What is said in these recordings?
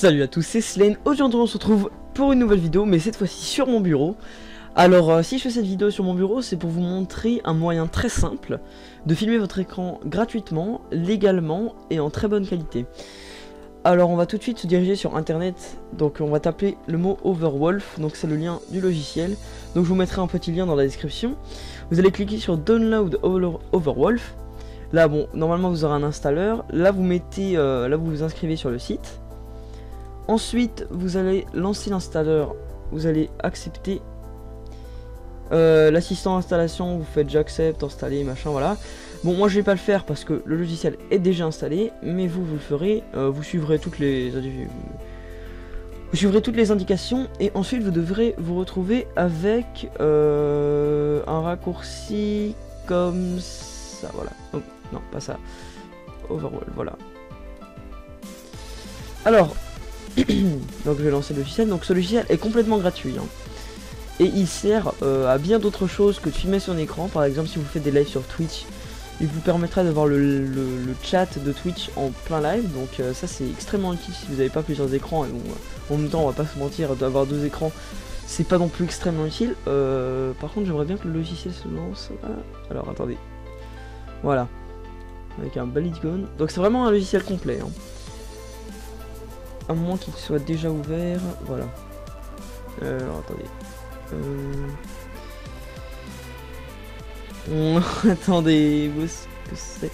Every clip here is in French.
Salut à tous, c'est Slane. Aujourd'hui on se retrouve pour une nouvelle vidéo, mais cette fois-ci sur mon bureau. Alors si je fais cette vidéo sur mon bureau, c'est pour vous montrer un moyen très simple de filmer votre écran gratuitement, légalement et en très bonne qualité. Alors on va tout de suite se diriger sur internet, donc on va taper le mot Overwolf, donc c'est le lien du logiciel. Donc je vous mettrai un petit lien dans la description. Vous allez cliquer sur Download Overwolf. Là bon, normalement vous aurez un installeur. Là vous mettez, là vous vous inscrivez sur le site. Ensuite, vous allez lancer l'installeur, vous allez accepter l'assistant installation, vous faites j'accepte, installer, machin, voilà. Bon, moi je vais pas le faire parce que le logiciel est déjà installé, mais vous le ferez, vous suivrez toutes les indications et ensuite vous devrez vous retrouver avec un raccourci comme ça, voilà. Oh, non, pas ça. Overall, voilà. Alors. Donc je vais lancer le logiciel. Donc ce logiciel est complètement gratuit hein. Et il sert à bien d'autres choses que de filmer son écran. Par exemple si vous faites des lives sur Twitch, il vous permettra de voir le chat de Twitch en plein live. Donc ça c'est extrêmement utile si vous n'avez pas plusieurs écrans. Et bon, en même temps on va pas se mentir, d'avoir deux écrans c'est pas non plus extrêmement utile. Par contre j'aimerais bien que le logiciel se lance. Alors attendez. Voilà. Avec un Ballygon. Donc c'est vraiment un logiciel complet hein. À moins qu'il soit déjà ouvert, voilà. Alors attendez. Attendez, où est-ce que c'est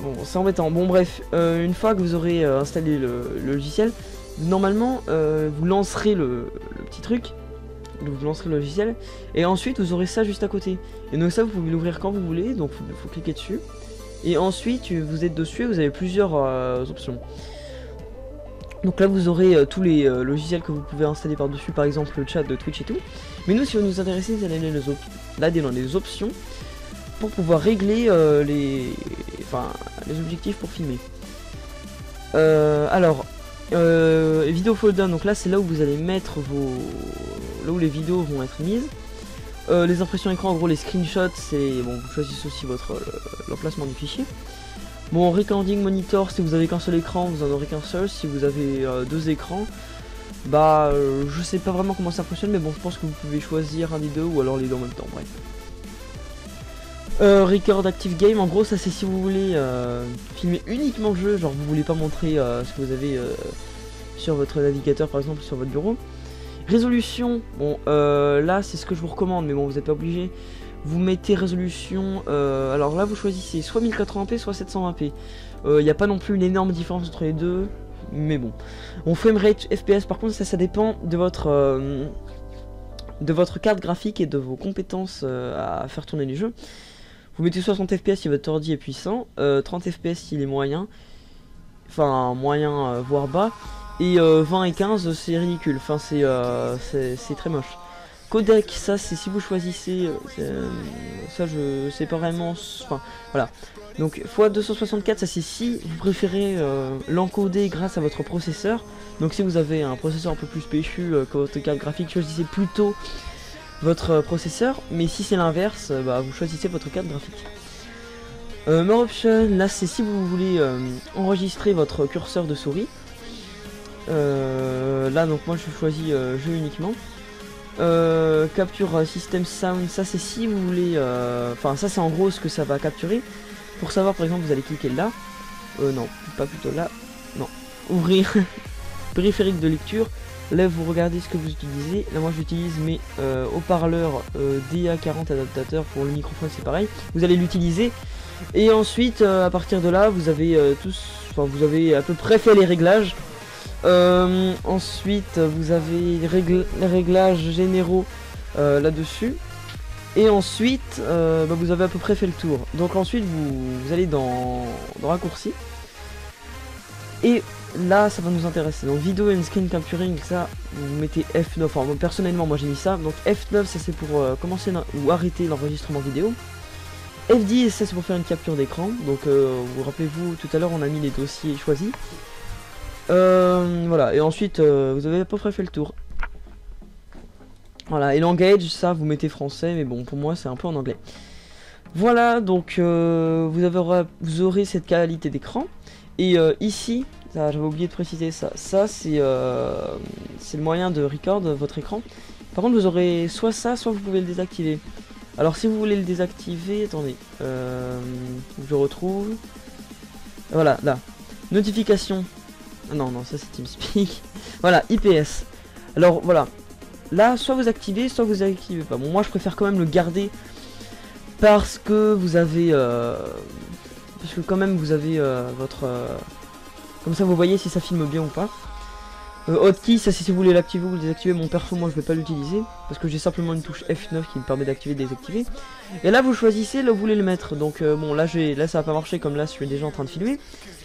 bon, c'est embêtant. Bon bref, une fois que vous aurez installé le logiciel, normalement vous lancerez le petit truc. Vous lancerez le logiciel et ensuite vous aurez ça juste à côté. Et donc ça vous pouvez l'ouvrir quand vous voulez, donc faut cliquer dessus. Et ensuite vous êtes dessus et vous avez plusieurs options. Donc là vous aurez tous les logiciels que vous pouvez installer par dessus, par exemple le chat de Twitch et tout. Mais nous si vous nous intéressez, vous allez aller dans les options pour pouvoir régler les objectifs pour filmer. Alors vidéo folder, donc là c'est là où vous allez mettre là où les vidéos vont être mises. Les impressions écran, en gros les screenshots, c'est bon, vous choisissez aussi l'emplacement du fichier. Bon, recording monitor, si vous avez qu'un seul écran, vous en aurez qu'un seul. Si vous avez deux écrans, bah je sais pas vraiment comment ça fonctionne, mais bon, je pense que vous pouvez choisir un des deux ou alors les deux en même temps. Bref. Record active game, en gros ça c'est si vous voulez filmer uniquement le jeu, genre vous voulez pas montrer ce que vous avez sur votre navigateur par exemple sur votre bureau. Résolution, bon là c'est ce que je vous recommande, mais bon vous n'êtes pas obligé. Vous mettez résolution, alors là vous choisissez soit 1080p soit 720p. Il n'y a pas non plus une énorme différence entre les deux, mais bon. On framerate FPS par contre ça dépend de votre carte graphique et de vos compétences à faire tourner les jeux. Vous mettez 60 fps si votre ordi est puissant, 30 fps s'il est moyen, enfin moyen voire bas. Et 20 et 15 c'est ridicule, enfin c'est très moche. Codec, ça c'est si vous choisissez, ça je sais pas vraiment, enfin voilà. Donc x264 ça c'est si vous préférez l'encoder grâce à votre processeur. Donc si vous avez un processeur un peu plus péchu que votre carte graphique, choisissez plutôt votre processeur. Mais si c'est l'inverse, bah, vous choisissez votre carte graphique. More option, là c'est si vous voulez enregistrer votre curseur de souris. Là donc moi je choisis jeu uniquement. Capture system sound, ça c'est si vous voulez enfin ça c'est en gros ce que ça va capturer. Pour savoir par exemple vous allez cliquer là, non pas plutôt là, non, ouvrir périphérique de lecture. Là vous regardez ce que vous utilisez. Là moi j'utilise mes haut-parleurs DA40 adaptateur, pour le microphone c'est pareil. Vous allez l'utiliser et ensuite à partir de là vous avez vous avez à peu près fait les réglages. Ensuite vous avez les réglages généraux là-dessus. Et ensuite vous avez à peu près fait le tour. Donc ensuite vous allez dans raccourci. Et là ça va nous intéresser. Donc vidéo and screen capturing, ça vous mettez F9. Enfin personnellement moi j'ai mis ça. Donc F9 ça c'est pour commencer ou arrêter l'enregistrement vidéo. F10 ça c'est pour faire une capture d'écran. Donc vous rappelez-vous tout à l'heure on a mis les dossiers choisis. Voilà, et ensuite vous avez à peu près fait le tour. Voilà, et language, ça vous mettez français, mais bon pour moi c'est un peu en anglais. Voilà, donc vous aurez cette qualité d'écran. Et ici, j'avais oublié de préciser ça, c'est le moyen de record votre écran. Par contre vous aurez soit ça, soit vous pouvez le désactiver. Alors si vous voulez le désactiver, attendez, je retrouve, voilà, là, notification, ah non, ça c'est TeamSpeak, voilà, IPS, alors voilà, là, soit vous activez, soit vous activez pas. Bon, moi je préfère quand même le garder, parce que vous avez, parce que quand même vous avez votre, comme ça vous voyez si ça filme bien ou pas. Hotkey, ça c'est si vous voulez l'activer ou le désactiver. Mon perso, moi je vais pas l'utiliser parce que j'ai simplement une touche F9 qui me permet d'activer et désactiver. Et là vous choisissez là où vous voulez le mettre. Donc bon là ça va pas marcher comme là je suis déjà en train de filmer.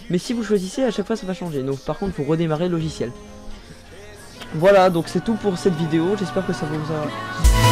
Mais si vous choisissez, à chaque fois ça va changer. Donc par contre il faut redémarrer le logiciel. Voilà, donc c'est tout pour cette vidéo. J'espère que ça vous a